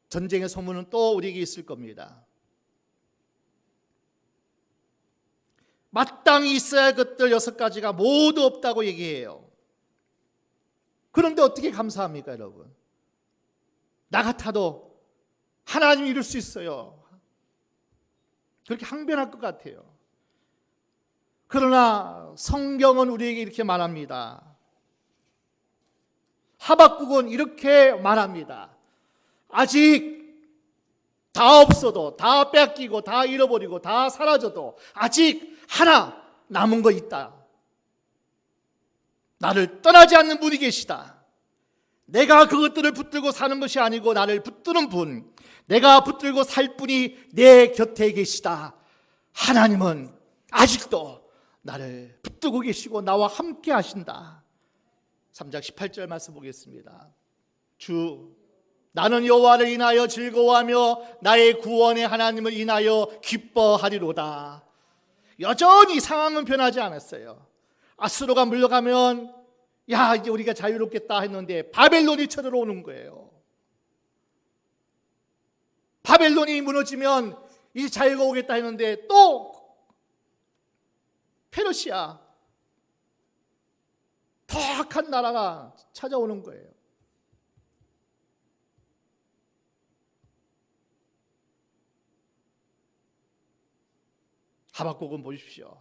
전쟁의 소문은 또 우리에게 있을 겁니다. 마땅히 있어야 할 것들 6가지가 모두 없다고 얘기해요. 그런데 어떻게 감사합니까, 여러분? 나 같아도 하나님이 이룰 수 있어요. 그렇게 항변할 것 같아요. 그러나 성경은 우리에게 이렇게 말합니다. 하박국은 이렇게 말합니다. 아직 다 없어도, 다 뺏기고, 다 잃어버리고, 다 사라져도 아직 하나 남은 거 있다. 나를 떠나지 않는 분이 계시다. 내가 그것들을 붙들고 사는 것이 아니고 나를 붙드는 분, 내가 붙들고 살 분이 내 곁에 계시다. 하나님은 아직도 나를 붙들고 계시고 나와 함께 하신다. 3장 18절 말씀 보겠습니다. 주, 나는 여호와를 인하여 즐거워하며 나의 구원의 하나님을 인하여 기뻐하리로다. 여전히 상황은 변하지 않았어요. 아수르가 물러가면 야, 이제 우리가 자유롭겠다 했는데 바벨론이 쳐들어오는 거예요. 바벨론이 무너지면 이제 자유가 오겠다 했는데 또 페르시아, 더 악한 나라가 찾아오는 거예요. 하박국은 보십시오.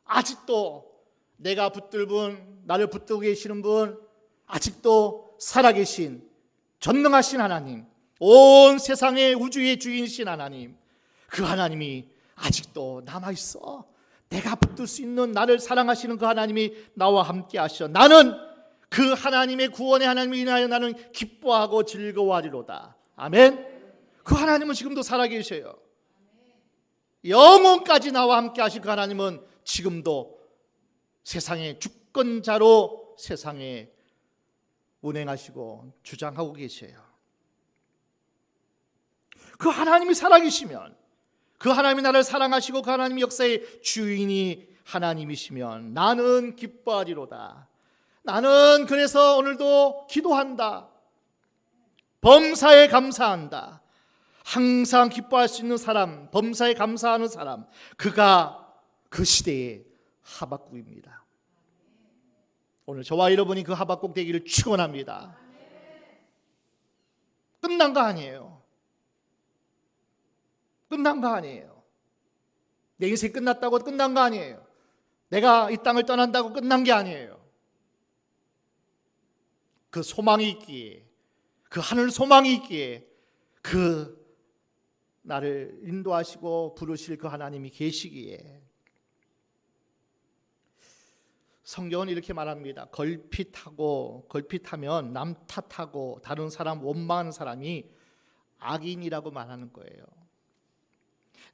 아직도 내가 붙들 분, 나를 붙들고 계시는 분, 아직도 살아계신 전능하신 하나님, 온 세상의 우주의 주인이신 하나님, 그 하나님이 아직도 남아있어. 내가 붙들 수 있는, 나를 사랑하시는 그 하나님이 나와 함께 하셔. 나는 그 하나님의 구원의 하나님을 인하여 나는 기뻐하고 즐거워하리로다. 아멘. 그 하나님은 지금도 살아계셔요. 영원까지 나와 함께 하신 그 하나님은 지금도 세상의 주권자로 세상에 운행하시고 주장하고 계세요. 그 하나님이 살아계시면, 그 하나님이 나를 사랑하시고 그 하나님이 역사의 주인이 하나님이시면 나는 기뻐하리로다. 나는 그래서 오늘도 기도한다. 범사에 감사한다. 항상 기뻐할 수 있는 사람, 범사에 감사하는 사람, 그가 그 시대의 하박국입니다. 오늘 저와 여러분이 그 하박국 되기를 축원합니다. 끝난 거 아니에요. 끝난 거 아니에요. 내 인생이 끝났다고 끝난 거 아니에요. 내가 이 땅을 떠난다고 끝난 게 아니에요. 그 소망이 있기에, 그 하늘 소망이 있기에, 그 나를 인도하시고 부르실 그 하나님이 계시기에. 성경은 이렇게 말합니다. 걸핏하면 남 탓하고 다른 사람 원망하는 사람이 악인이라고 말하는 거예요.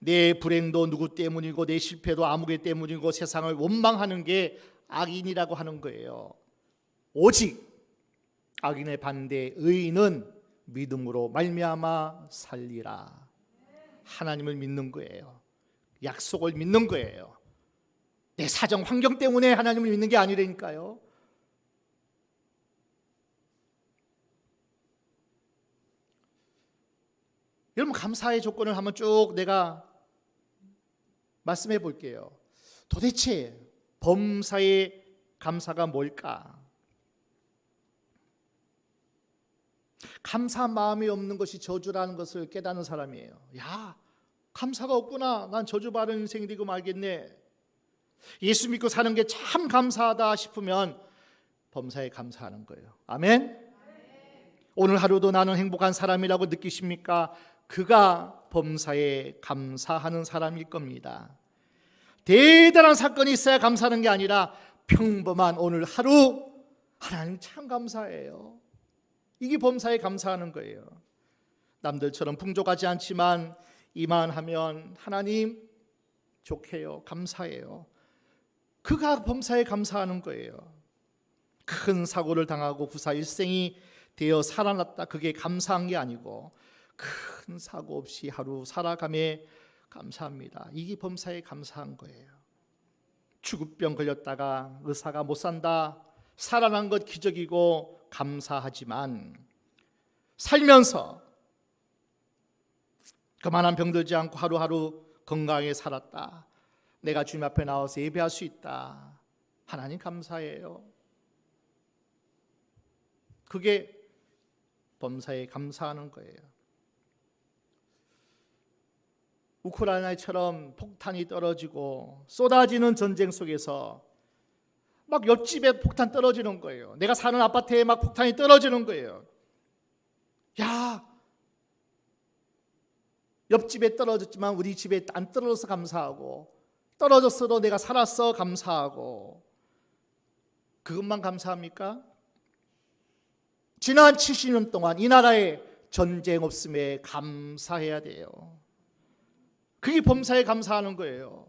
내 불행도 누구 때문이고 내 실패도 아무개 때문이고 세상을 원망하는 게 악인이라고 하는 거예요. 오직 악인의 반대 의인은 믿음으로 말미암아 살리라. 하나님을 믿는 거예요. 약속을 믿는 거예요. 내 사정 환경 때문에 하나님을 믿는 게 아니라니까요. 여러분, 감사의 조건을 한번 쭉 내가 말씀해 볼게요. 도대체 범사의 감사가 뭘까? 감사한 마음이 없는 것이 저주라는 것을 깨닫는 사람이에요. 야, 감사가 없구나. 난 저주받은 인생이 되고 말겠네. 예수 믿고 사는 게 참 감사하다 싶으면 범사에 감사하는 거예요. 아멘. 오늘 하루도 나는 행복한 사람이라고 느끼십니까? 그가 범사에 감사하는 사람일 겁니다. 대단한 사건이 있어야 감사하는 게 아니라 평범한 오늘 하루, 하나님 참 감사해요. 이게 범사에 감사하는 거예요. 남들처럼 풍족하지 않지만 이만하면 하나님 좋게요, 감사해요. 그가 범사에 감사하는 거예요. 큰 사고를 당하고 구사 일생이 되어 살아났다, 그게 감사한 게 아니고 큰 사고 없이 하루 살아감에 감사합니다. 이게 범사에 감사한 거예요. 죽을병 걸렸다가 의사가 못 산다, 살아난 것 기적이고 감사하지만 살면서 그만한 병들지 않고 하루하루 건강하게 살았다, 내가 주님 앞에 나와서 예배할 수 있다, 하나님 감사해요. 그게 범사에 감사하는 거예요. 우크라이나처럼 폭탄이 떨어지고 쏟아지는 전쟁 속에서 막 옆집에 폭탄 떨어지는 거예요. 내가 사는 아파트에 막 폭탄이 떨어지는 거예요. 야, 옆집에 떨어졌지만 우리 집에 안 떨어져서 감사하고, 떨어졌어도 내가 살았어 감사하고, 그것만 감사합니까? 지난 70년 동안 이 나라에 전쟁 없음에 감사해야 돼요. 그게 범사에 감사하는 거예요.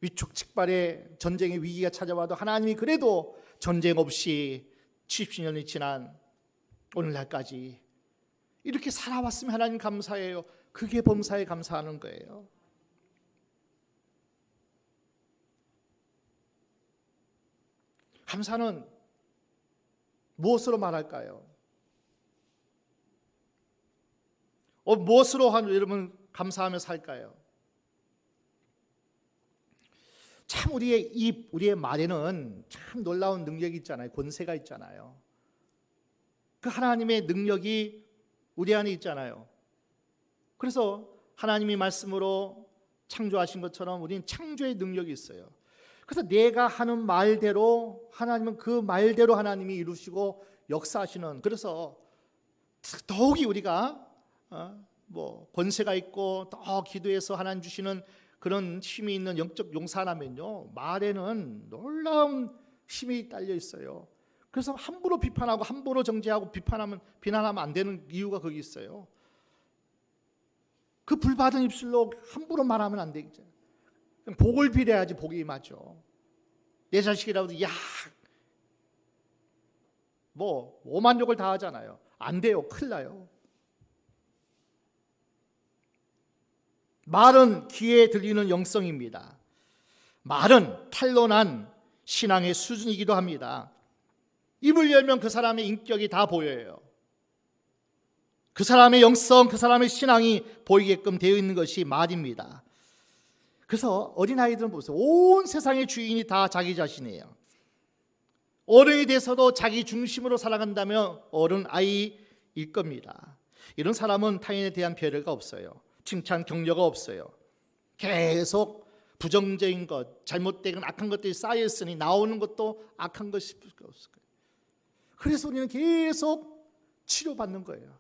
위축직발의 전쟁의 위기가 찾아와도 하나님이 그래도 전쟁 없이 70년이 지난 오늘날까지 이렇게 살아왔으면 하나님 감사해요. 그게 범사에 감사하는 거예요. 감사는 무엇으로 말할까요? 무엇으로 여러분 감사하며 살까요? 참 우리의 입, 우리의 말에는 참 놀라운 능력이 있잖아요. 권세가 있잖아요. 그 하나님의 능력이 우리 안에 있잖아요. 그래서 하나님이 말씀으로 창조하신 것처럼 우리는 창조의 능력이 있어요. 그래서 내가 하는 말대로 하나님은 그 말대로 하나님이 이루시고 역사하시는, 그래서 더욱이 우리가 권세가 있고 더 기도해서 하나님 주시는 그런 힘이 있는 영적 용사라면요, 말에는 놀라운 힘이 딸려 있어요. 그래서 함부로 비판하고 함부로 정죄하고 비난하면 안 되는 이유가 거기 있어요. 그 불받은 입술로 함부로 말하면 안 되겠죠. 복을 빌어야지 복이 임하죠. 내 자식이라도 오만 욕을 다 하잖아요. 안 돼요. 큰일 나요. 말은 귀에 들리는 영성입니다. 말은 탄론한 신앙의 수준이기도 합니다. 입을 열면 그 사람의 인격이 다 보여요. 그 사람의 영성, 그 사람의 신앙이 보이게끔 되어 있는 것이 말입니다. 그래서 어린아이들은 보세요. 온 세상의 주인이 다 자기 자신이에요. 어른이 돼서도 자기 중심으로 살아간다면 어른아이일 겁니다. 이런 사람은 타인에 대한 배려가 없어요. 칭찬, 격려가 없어요. 계속 부정적인 것, 잘못된 악한 것들이 쌓여있으니 나오는 것도 악한 것이 없을 거예요. 그래서 우리는 계속 치료받는 거예요.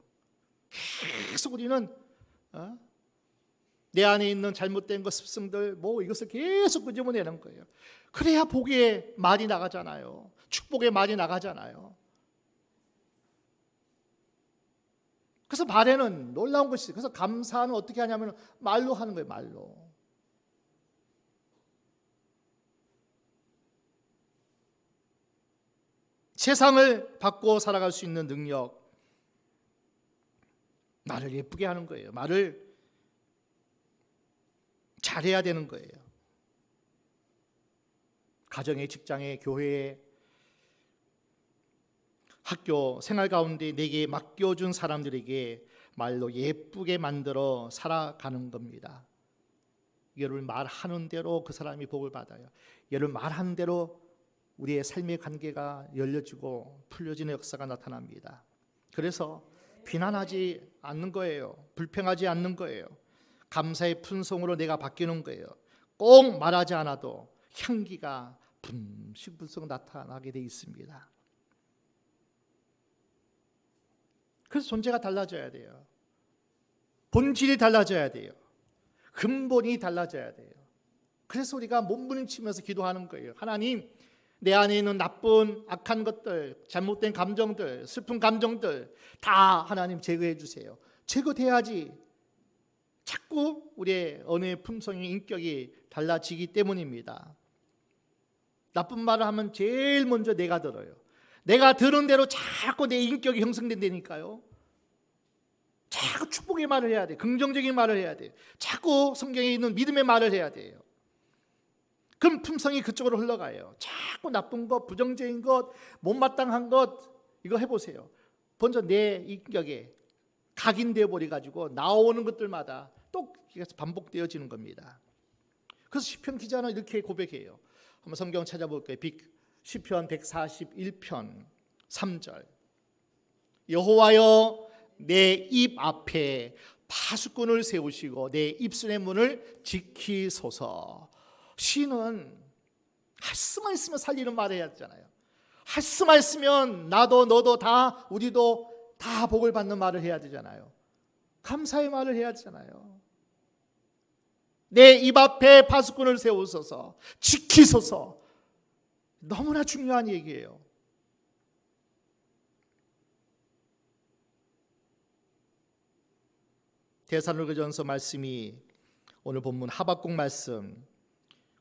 계속 우리는 내 안에 있는 잘못된 것, 습성들, 이것을 계속 끄집어내는 거예요. 그래야 복의 말이 나가잖아요. 축복의 말이 나가잖아요. 그래서 말에는 놀라운 것이 있어요. 그래서 감사는 어떻게 하냐면 말로 하는 거예요. 말로. 세상을 바꾸어 살아갈 수 있는 능력, 말을 예쁘게 하는 거예요. 말을 잘해야 되는 거예요. 가정에, 직장에, 교회에, 학교 생활 가운데 내게 맡겨준 사람들에게 말로 예쁘게 만들어 살아가는 겁니다. 여러분, 말하는 대로 그 사람이 복을 받아요. 여러분, 말하는 대로 우리의 삶의 관계가 열려지고 풀려지는 역사가 나타납니다. 그래서 비난하지 않는 거예요. 불평하지 않는 거예요. 감사의 품성으로 내가 바뀌는 거예요. 꼭 말하지 않아도 향기가 불쑥 나타나게 돼 있습니다. 그래서 존재가 달라져야 돼요. 본질이 달라져야 돼요. 근본이 달라져야 돼요. 그래서 우리가 몸부림치면서 기도하는 거예요. 하나님, 내 안에 있는 나쁜 악한 것들, 잘못된 감정들, 슬픈 감정들 다 하나님 제거해 주세요. 제거돼야지 자꾸 우리의 언어의 품성이, 인격이 달라지기 때문입니다. 나쁜 말을 하면 제일 먼저 내가 들어요. 내가 들은 대로 자꾸 내 인격이 형성된다니까요. 자꾸 축복의 말을 해야 돼요. 긍정적인 말을 해야 돼요. 자꾸 성경에 있는 믿음의 말을 해야 돼요. 그럼 품성이 그쪽으로 흘러가요. 자꾸 나쁜 것, 부정적인 것, 못마땅한 것 이거 해보세요. 먼저 내 인격에 각인되어 버려가지고 나오는 것들마다 또 반복되어지는 겁니다. 그래서 시편 기자는 이렇게 고백해요. 한번 성경 찾아볼게요. 시편 141편 3절. 여호와여, 내 입 앞에 파수꾼을 세우시고 내 입술의 문을 지키소서. 시는 할 수만 있으면 살리는 말을 해야 되잖아요. 할 수만 있으면 나도 너도 다, 우리도 다 복을 받는 말을 해야 되잖아요. 감사의 말을 해야 되잖아요. 내 입 앞에 파수꾼을 세우소서, 지키소서. 너무나 중요한 얘기예요. 데살로니가전서 말씀이 오늘 본문 하박국 말씀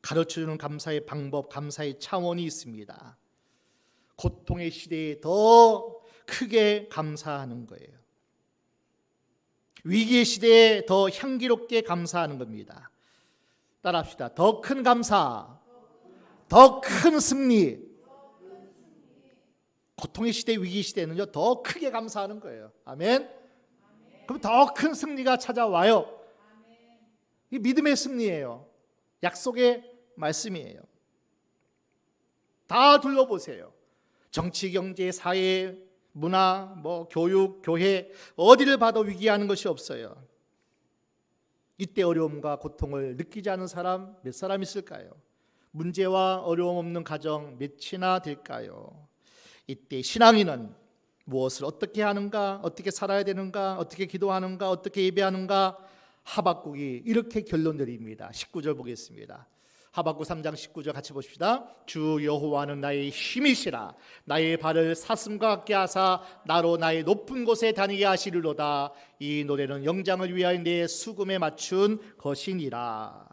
가르쳐주는 감사의 방법, 감사의 차원이 있습니다. 고통의 시대에 더 크게 감사하는 거예요. 위기의 시대에 더 향기롭게 감사하는 겁니다. 따라합시다. 더 큰 감사, 더 큰 승리. 고통의 시대, 위기 시대는요 더 크게 감사하는 거예요. 아멘. 그럼 더 큰 승리가 찾아와요. 이 믿음의 승리예요. 약속의 말씀이에요. 다 둘러보세요. 정치, 경제, 사회, 문화, 교육, 교회 어디를 봐도 위기하는 것이 없어요. 이때 어려움과 고통을 느끼지 않은 사람 몇 사람 있을까요? 문제와 어려움 없는 가정 몇이나 될까요? 이때 신앙인은 무엇을 어떻게 하는가, 어떻게 살아야 되는가, 어떻게 기도하는가, 어떻게 예배하는가, 하박국이 이렇게 결론 내립니다. 19절 보겠습니다. 하박국 3장 19절 같이 봅시다. 주 여호와는 나의 힘이시라. 나의 발을 사슴과 같게 하사 나로 나의 높은 곳에 다니게 하시리로다. 이 노래는 영장을 위하여 내 수금에 맞춘 것이니라.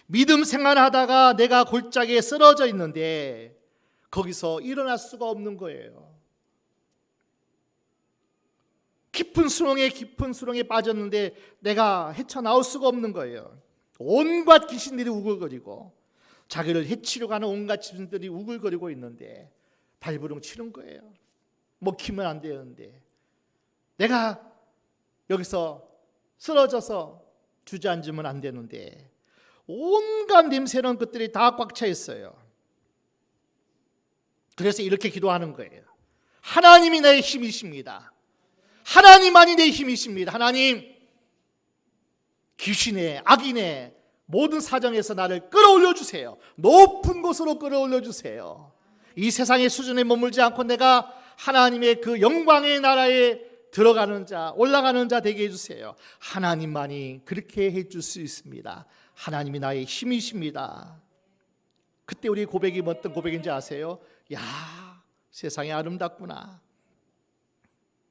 믿음 생활하다가 내가 골짜기에 쓰러져 있는데 거기서 일어날 수가 없는 거예요. 깊은 수렁에 빠졌는데 내가 헤쳐나올 수가 없는 거예요. 온갖 귀신들이 우글거리고 자기를 해치려고 하는 온갖 귀신들이 우글거리고 있는데 발버둥 치는 거예요. 먹히면 안 되는데 내가 여기서 쓰러져서 주저앉으면 안 되는데 온갖 냄새나는 것들이 다 꽉 차 있어요. 그래서 이렇게 기도하는 거예요. 하나님이 내 힘이십니다. 하나님만이 내 힘이십니다. 하나님, 귀신의 악인의 모든 사정에서 나를 끌어올려 주세요. 높은 곳으로 끌어올려 주세요. 이 세상의 수준에 머물지 않고 내가 하나님의 그 영광의 나라에 들어가는 자, 올라가는 자 되게 해주세요. 하나님만이 그렇게 해줄 수 있습니다. 하나님이 나의 힘이십니다. 그때 우리 고백이 어떤 고백인지 아세요? 야, 세상이 아름답구나.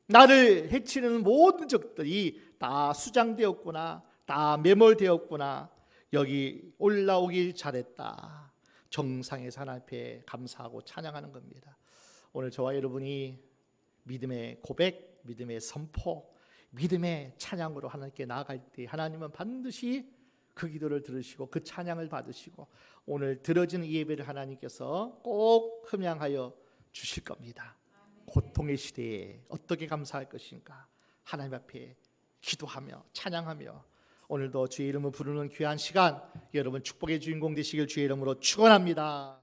나를 해치는 모든 적들이 다 수장되었구나. 다 매몰되었구나. 여기 올라오길 잘했다. 정상의 하나님 앞에 감사하고 찬양하는 겁니다. 오늘 저와 여러분이 믿음의 고백, 믿음의 선포, 믿음의 찬양으로 하나님께 나아갈 때 하나님은 반드시 그 기도를 들으시고 그 찬양을 받으시고 오늘 들어지는 이 예배를 하나님께서 꼭 흠양하여 주실 겁니다. 고통의 시대에 어떻게 감사할 것인가 하나님 앞에 기도하며 찬양하며 오늘도 주의 이름을 부르는 귀한 시간 여러분 축복의 주인공 되시길 주의 이름으로 축원합니다.